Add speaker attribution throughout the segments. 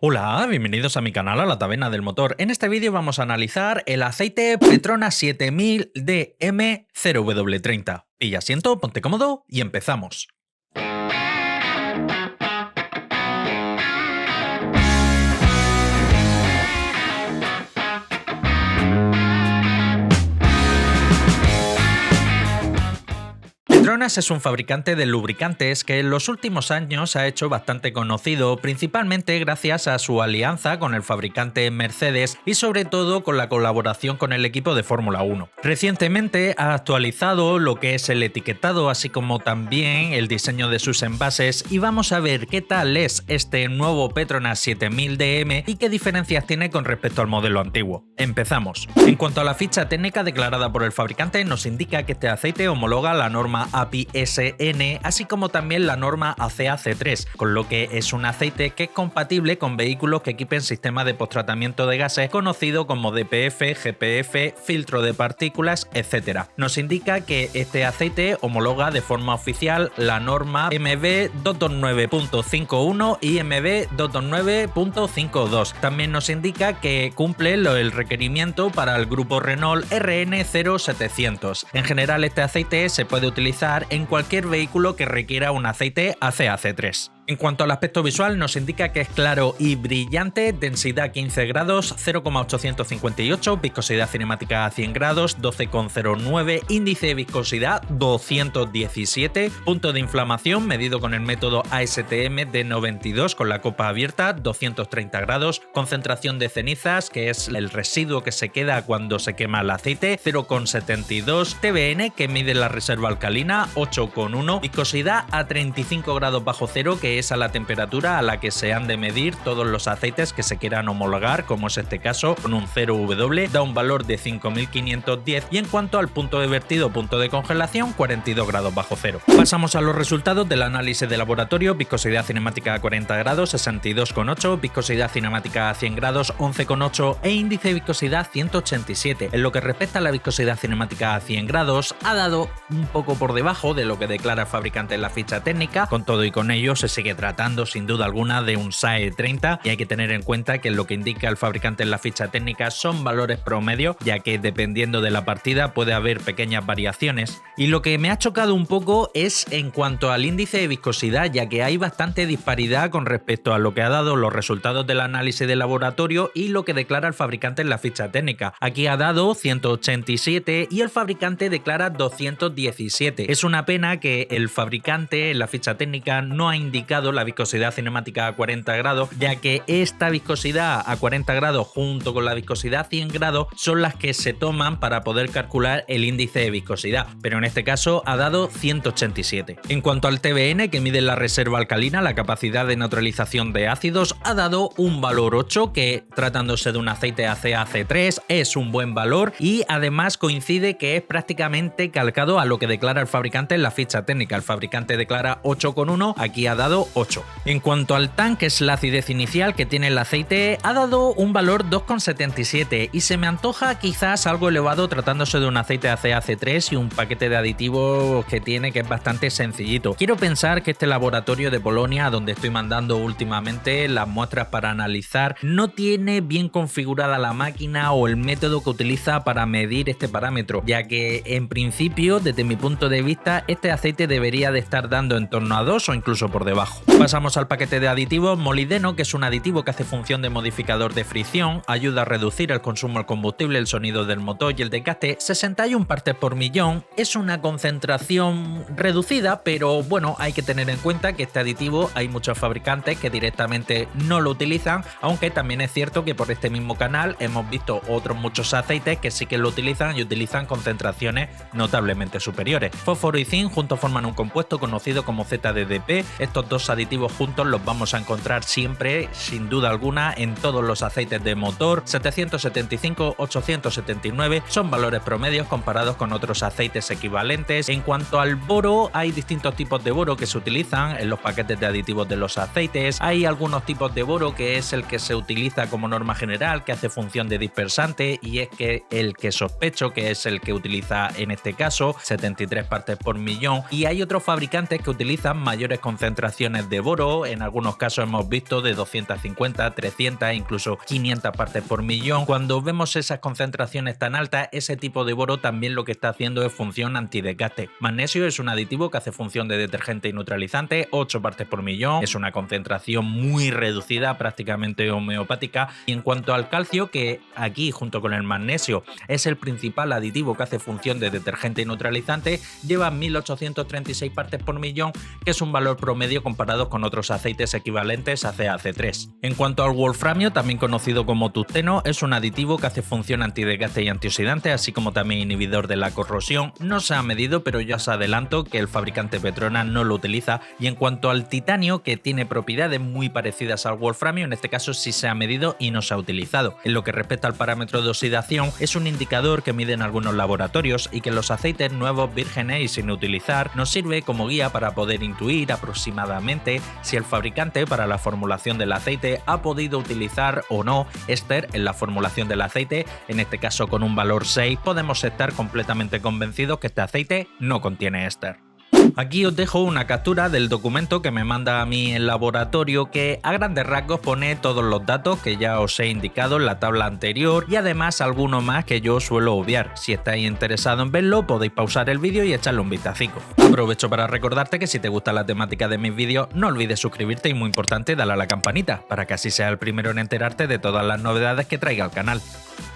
Speaker 1: Hola, bienvenidos a mi canal, a la Taberna del Motor. En este vídeo vamos a analizar el aceite Petronas 7000 DM0W30. Pilla asiento, ponte cómodo y empezamos. Petronas es un fabricante de lubricantes que en los últimos años se ha hecho bastante conocido, principalmente gracias a su alianza con el fabricante Mercedes y sobre todo con la colaboración con el equipo de Fórmula 1. Recientemente ha actualizado lo que es el etiquetado, así como también el diseño de sus envases, y vamos a ver qué tal es este nuevo Petronas 7000 DM y qué diferencias tiene con respecto al modelo antiguo. Empezamos. En cuanto a la ficha técnica declarada por el fabricante, nos indica que este aceite homologa la norma API-SN, así como también la norma ACAC3, con lo que es un aceite que es compatible con vehículos que equipen sistema de posttratamiento de gases conocido como DPF, GPF, filtro de partículas, etc. Nos indica que este aceite homologa de forma oficial la norma MB 229.51 y MB 229.52. También nos indica que cumple el requerimiento para el grupo Renault RN0700. En general, este aceite se puede utilizar en cualquier vehículo que requiera un aceite ACAC3. En cuanto al aspecto visual, nos indica que es claro y brillante, densidad 15 grados, 0,858, viscosidad cinemática a 100 grados, 12,09, índice de viscosidad 217, punto de inflamación medido con el método ASTM de 92 con la copa abierta, 230 grados, concentración de cenizas, que es el residuo que se queda cuando se quema el aceite, 0,72, TBN, que mide la reserva alcalina, 8,1, viscosidad a 35 grados bajo cero, que es a la temperatura a la que se han de medir todos los aceites que se quieran homologar, como es este caso, con un 0W, da un valor de 5510, y en cuanto al punto de vertido, punto de congelación, 42 grados bajo cero. Pasamos a los resultados del análisis de laboratorio: viscosidad cinemática a 40 grados, 62,8, viscosidad cinemática a 100 grados, 11,8 e índice de viscosidad 187. En lo que respecta a la viscosidad cinemática a 100 grados, ha dado un poco por debajo de lo que declara el fabricante en la ficha técnica. Con todo y con ello, se sigue tratando sin duda alguna de un SAE 30, y hay que tener en cuenta que lo que indica el fabricante en la ficha técnica son valores promedio, ya que dependiendo de la partida puede haber pequeñas variaciones. Y lo que me ha chocado un poco es en cuanto al índice de viscosidad, ya que hay bastante disparidad con respecto a lo que ha dado los resultados del análisis de laboratorio y lo que declara el fabricante en la ficha técnica. Aquí ha dado 187 y el fabricante declara 217. Es una pena que el fabricante en la ficha técnica no ha indicado la viscosidad cinemática a 40 grados, ya que esta viscosidad a 40 grados junto con la viscosidad a 100 grados son las que se toman para poder calcular el índice de viscosidad, pero en este caso ha dado 187. En cuanto al TBN, que mide la reserva alcalina, la capacidad de neutralización de ácidos, ha dado un valor 8, que tratándose de un aceite ACAC3 es un buen valor, y además coincide que es prácticamente calcado a lo que declara el fabricante en la ficha técnica. El fabricante declara 8,1, aquí ha dado 8. En cuanto al TAN, que es la acidez inicial que tiene el aceite, ha dado un valor 2,77 y se me antoja quizás algo elevado tratándose de un aceite ACAC3 y un paquete de aditivos que tiene, que es bastante sencillito. Quiero pensar que este laboratorio de Polonia, a donde estoy mandando últimamente las muestras para analizar, no tiene bien configurada la máquina o el método que utiliza para medir este parámetro, ya que en principio, desde mi punto de vista, este aceite debería de estar dando en torno a 2 o incluso por debajo. Pasamos al paquete de aditivos. Molibdeno, que es un aditivo que hace función de modificador de fricción, ayuda a reducir el consumo del combustible, el sonido del motor y el desgaste, 61 partes por millón. Es una concentración reducida, pero bueno, hay que tener en cuenta que este aditivo hay muchos fabricantes que directamente no lo utilizan, aunque también es cierto que por este mismo canal hemos visto otros muchos aceites que sí que lo utilizan y utilizan concentraciones notablemente superiores. Fósforo y zinc juntos forman un compuesto conocido como ZDDP. Estos dos aditivos juntos los vamos a encontrar siempre, sin duda alguna, en todos los aceites de motor. 775, 879 son valores promedios comparados con otros aceites equivalentes. En cuanto al boro, hay distintos tipos de boro que se utilizan en los paquetes de aditivos de los aceites. Hay algunos tipos de boro que es el que se utiliza como norma general, que hace función de dispersante, y es que el que sospecho que es el que utiliza en este caso, 73 partes por millón, y hay otros fabricantes que utilizan mayores concentraciones concentraciones de boro, en algunos casos hemos visto de 250, 300, incluso 500 partes por millón. Cuando vemos esas concentraciones tan altas, ese tipo de boro también lo que está haciendo es función antidesgaste. Magnesio es un aditivo que hace función de detergente y neutralizante, 8 partes por millón, es una concentración muy reducida, prácticamente homeopática. Y en cuanto al calcio, que aquí junto con el magnesio es el principal aditivo que hace función de detergente y neutralizante, lleva 1836 partes por millón, que es un valor promedio comparado con otros aceites equivalentes a CaC3. En cuanto al wolframio, también conocido como tungsteno, es un aditivo que hace función antidesgaste y antioxidante, así como también inhibidor de la corrosión. No se ha medido, pero ya os adelanto que el fabricante Petronas no lo utiliza. Y en cuanto al titanio, que tiene propiedades muy parecidas al wolframio, en este caso sí se ha medido y no se ha utilizado. En lo que respecta al parámetro de oxidación, es un indicador que miden algunos laboratorios y que en los aceites nuevos, vírgenes y sin utilizar nos sirve como guía para poder intuir aproximadamente si el fabricante para la formulación del aceite ha podido utilizar o no éster en la formulación del aceite. En este caso, con un valor 6 podemos estar completamente convencidos que este aceite no contiene éster. Aquí os dejo una captura del documento que me manda a mí el laboratorio, que a grandes rasgos pone todos los datos que ya os he indicado en la tabla anterior y además alguno más que yo suelo obviar. Si estáis interesados en verlo, podéis pausar el vídeo y echarle un vistacico. Aprovecho para recordarte que si te gusta la temática de mis vídeos, no olvides suscribirte y, muy importante, darle a la campanita para que así seas el primero en enterarte de todas las novedades que traiga al canal.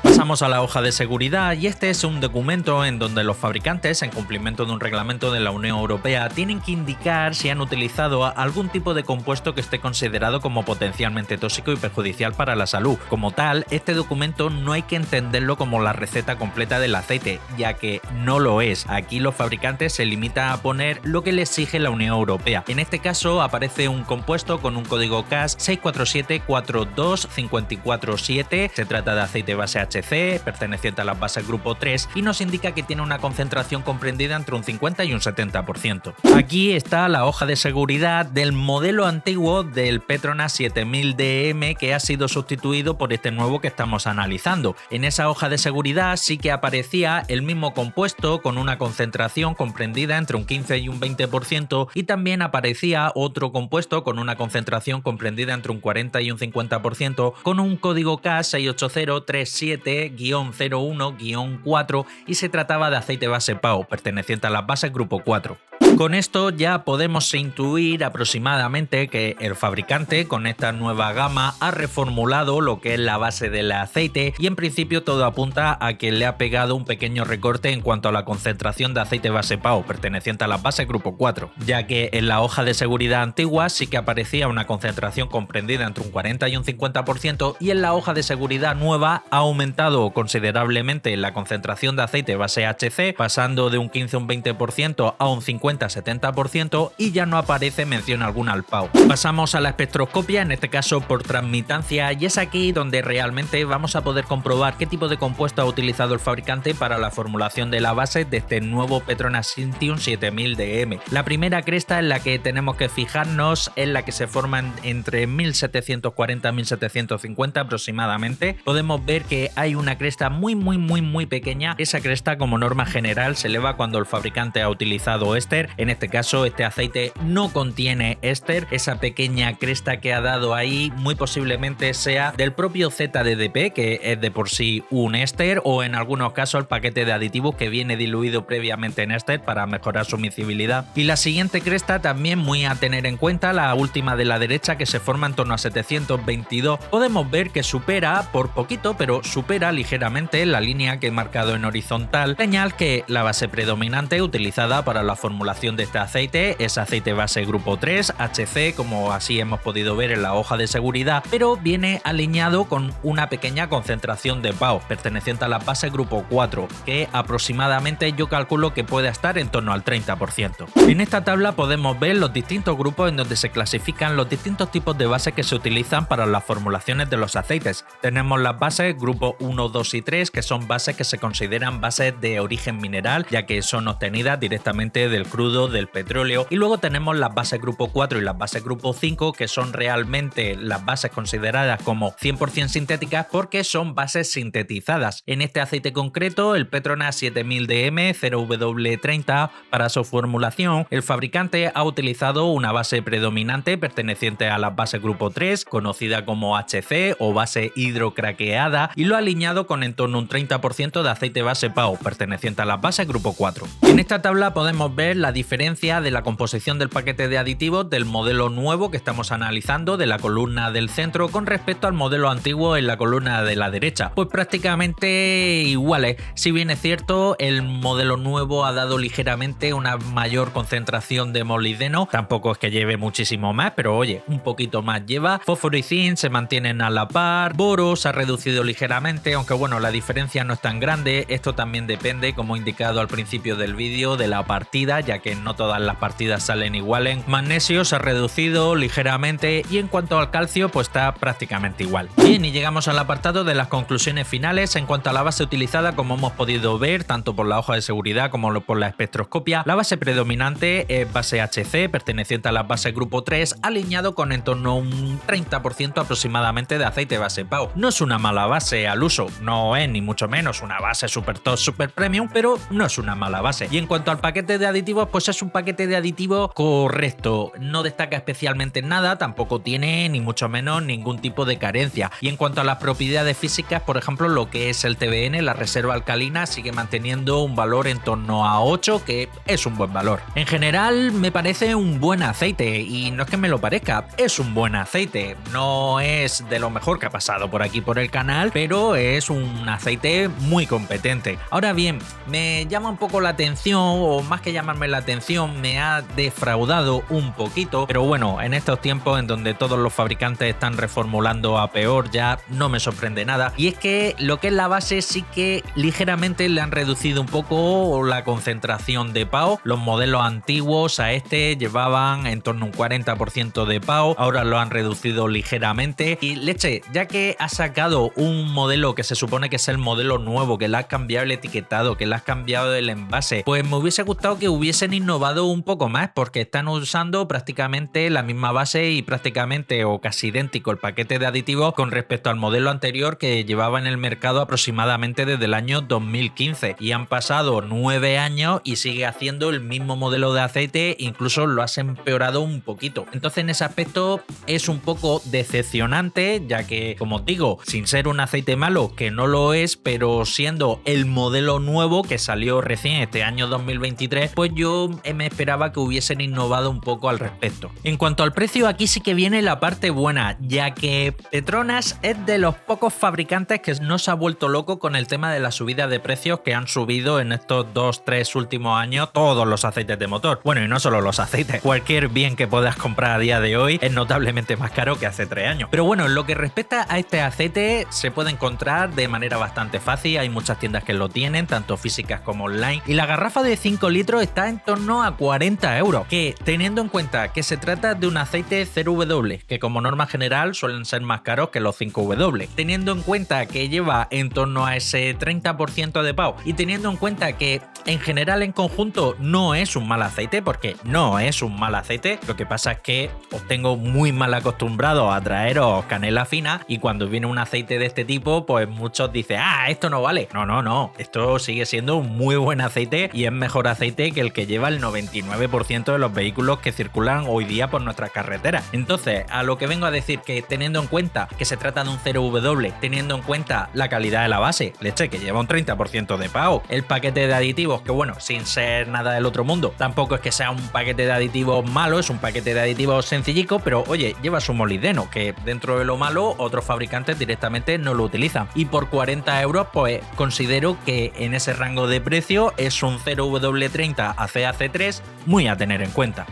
Speaker 1: Pasamos a la hoja de seguridad, y este es un documento en donde los fabricantes, en cumplimiento de un reglamento de la Unión Europea, tienen que indicar si han utilizado algún tipo de compuesto que esté considerado como potencialmente tóxico y perjudicial para la salud. Como tal, este documento no hay que entenderlo como la receta completa del aceite, ya que no lo es. Aquí los fabricantes se limitan a poner lo que les exige la Unión Europea. En este caso aparece un compuesto con un código CAS 647425447. Se trata de aceite base HC, perteneciente a las bases grupo 3, y nos indica que tiene una concentración comprendida entre un 50 y un 70%. Aquí está la hoja de seguridad del modelo antiguo del Petronas 7000 DM, que ha sido sustituido por este nuevo que estamos analizando. En esa hoja de seguridad sí que aparecía el mismo compuesto con una concentración comprendida entre un 15 y un 20%, y también aparecía otro compuesto con una concentración comprendida entre un 40 y un 50%, con un código CAS 68037-01-4, y se trataba de aceite base PAO, perteneciente a las bases grupo 4. Con esto ya podemos intuir aproximadamente que el fabricante con esta nueva gama ha reformulado lo que es la base del aceite, y en principio todo apunta a que le ha pegado un pequeño recorte en cuanto a la concentración de aceite base PAO, perteneciente a las bases grupo 4, ya que en la hoja de seguridad antigua sí que aparecía una concentración comprendida entre un 40 y un 50%, y en la hoja de seguridad nueva ha aumentado considerablemente la concentración de aceite base HC, pasando de un 15 a un 20% a un 50-70%, y ya no aparece mención alguna al PAO. Pasamos a la espectroscopia, en este caso por transmitancia, y es aquí donde realmente vamos a poder comprobar qué tipo de compuesto ha utilizado el fabricante para la formulación de la base de este nuevo Petronas Synthium 7000 DM. La primera cresta en la que tenemos que fijarnos es la que se forma entre 1740 y 1750 aproximadamente. Podemos ver que hay una cresta muy pequeña. Esa cresta, como norma general, se eleva cuando el fabricante ha utilizado éster. En este caso, este aceite no contiene éster. Esa pequeña cresta que ha dado ahí muy posiblemente sea del propio ZDDP, que es de por sí un éster, o en algunos casos el paquete de aditivos que viene diluido previamente en éster para mejorar su miscibilidad. Y la siguiente cresta también muy a tener en cuenta, la última de la derecha, que se forma en torno a 722. Podemos ver que supera por poquito, pero supera ligeramente la línea que he marcado en horizontal, señal que la base predominante utilizada para la formulación de este aceite es aceite base grupo 3, HC, como así hemos podido ver en la hoja de seguridad, pero viene alineado con una pequeña concentración de PAO, perteneciente a la base grupo 4, que aproximadamente yo calculo que puede estar en torno al 30%. En esta tabla podemos ver los distintos grupos en donde se clasifican los distintos tipos de bases que se utilizan para las formulaciones de los aceites. Tenemos las bases grupo 1, 2 y 3, que son bases que se consideran bases de origen mineral, ya que son obtenidas directamente del crudo crudo, del petróleo, y luego tenemos las bases grupo 4 y las bases grupo 5, que son realmente las bases consideradas como 100% sintéticas porque son bases sintetizadas. En este aceite concreto, el Petronas 7000DM 0W30, para su formulación, el fabricante ha utilizado una base predominante perteneciente a las bases grupo 3, conocida como HC o base hidrocraqueada, y lo ha alineado con en torno a un 30% de aceite base PAO, perteneciente a las bases grupo 4. En esta tabla podemos ver la diferencia de la composición del paquete de aditivos del modelo nuevo que estamos analizando, de la columna del centro, con respecto al modelo antiguo en la columna de la derecha. Pues prácticamente iguales. Si bien es cierto, el modelo nuevo ha dado ligeramente una mayor concentración de molibdeno, tampoco es que lleve muchísimo más, pero oye, un poquito más lleva. Fósforo y zinc se mantienen a la par, boro se ha reducido ligeramente, aunque bueno, la diferencia no es tan grande. Esto también depende, como he indicado al principio del vídeo, de la partida, ya que no todas las partidas salen iguales. Magnesio se ha reducido ligeramente y en cuanto al calcio, pues está prácticamente igual. Bien, y llegamos al apartado de las conclusiones finales. En cuanto a la base utilizada, como hemos podido ver, tanto por la hoja de seguridad como por la espectroscopia, la base predominante es base HC, perteneciente a las bases grupo 3, alineado con en torno a un 30% aproximadamente de aceite base PAO. No es una mala base al uso, no es ni mucho menos una base super top, super premium, pero no es una mala base. Y en cuanto al paquete de aditivos, pues es un paquete de aditivos correcto, no destaca especialmente en nada, tampoco tiene ni mucho menos ningún tipo de carencia. Y en cuanto a las propiedades físicas, por ejemplo, lo que es el TBN, la reserva alcalina, sigue manteniendo un valor en torno a 8, que es un buen valor. En general me parece un buen aceite, y no es que me lo parezca, es un buen aceite. No es de lo mejor que ha pasado por aquí por el canal, pero es un aceite muy competente. Ahora bien, me llama un poco la atención, o más que llamarme la atención, me ha defraudado un poquito, pero bueno, en estos tiempos en donde todos los fabricantes están reformulando a peor, ya no me sorprende nada. Y es que lo que es la base sí que ligeramente le han reducido un poco la concentración de PAO. Los modelos antiguos a este llevaban en torno a un 40% de PAO, ahora lo han reducido ligeramente. Y leche, ya que has sacado un modelo que se supone que es el modelo nuevo, que le has cambiado el etiquetado, que le has cambiado el envase, pues me hubiese gustado que hubiesen innovado un poco más, porque están usando prácticamente la misma base y prácticamente o casi idéntico el paquete de aditivos con respecto al modelo anterior que llevaba en el mercado aproximadamente desde el año 2015, y han pasado 9 años y sigue haciendo el mismo modelo de aceite, incluso lo has empeorado un poquito. Entonces en ese aspecto es un poco decepcionante, ya que, como os digo, sin ser un aceite malo, que no lo es, pero siendo el modelo nuevo que salió recién este año 2023, pues yo me esperaba que hubiesen innovado un poco al respecto. En cuanto al precio, aquí sí que viene la parte buena, ya que Petronas es de los pocos fabricantes que no se ha vuelto loco con el tema de la subida de precios que han subido en estos 2-3 últimos años todos los aceites de motor. Bueno, y no solo los aceites, cualquier bien que puedas comprar a día de hoy es notablemente más caro que hace 3 años. Pero bueno, en lo que respecta a este aceite, se puede encontrar de manera bastante fácil, hay muchas tiendas que lo tienen, tanto físicas como online, y la garrafa de 5 litros está en torno a 40 euros, que teniendo en cuenta que se trata de un aceite 0W, que como norma general suelen ser más caros que los 5W, teniendo en cuenta que lleva en torno a ese 30% de PAO, y teniendo en cuenta que en general en conjunto no es un mal aceite, porque no es un mal aceite, lo que pasa es que os tengo muy mal acostumbrado a traeros canela fina, y cuando viene un aceite de este tipo, pues muchos dicen, ah, esto no vale. No, esto sigue siendo un muy buen aceite, y es mejor aceite que el que lleva el 99% de los vehículos que circulan hoy día por nuestras carreteras. Entonces, a lo que vengo a decir, que teniendo en cuenta que se trata de un 0W, teniendo en cuenta la calidad de la base, leche, que lleva un 30% de PAO, el paquete de aditivos, que bueno, sin ser nada del otro mundo, tampoco es que sea un paquete de aditivos malo, es un paquete de aditivos sencillico, pero oye, lleva su molibdeno, que dentro de lo malo otros fabricantes directamente no lo utilizan, y por 40 euros pues considero que en ese rango de precio es un 0W30 ACAC3 muy a tener en cuenta.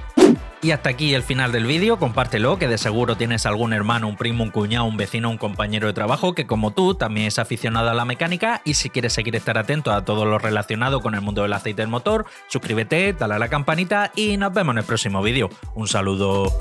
Speaker 1: Y hasta aquí el final del vídeo, compártelo, que de seguro tienes algún hermano, un primo, un cuñado, un vecino, un compañero de trabajo que como tú también es aficionado a la mecánica, y si quieres seguir estar atento a todo lo relacionado con el mundo del aceite del motor, suscríbete, dale a la campanita y nos vemos en el próximo vídeo. Un saludo.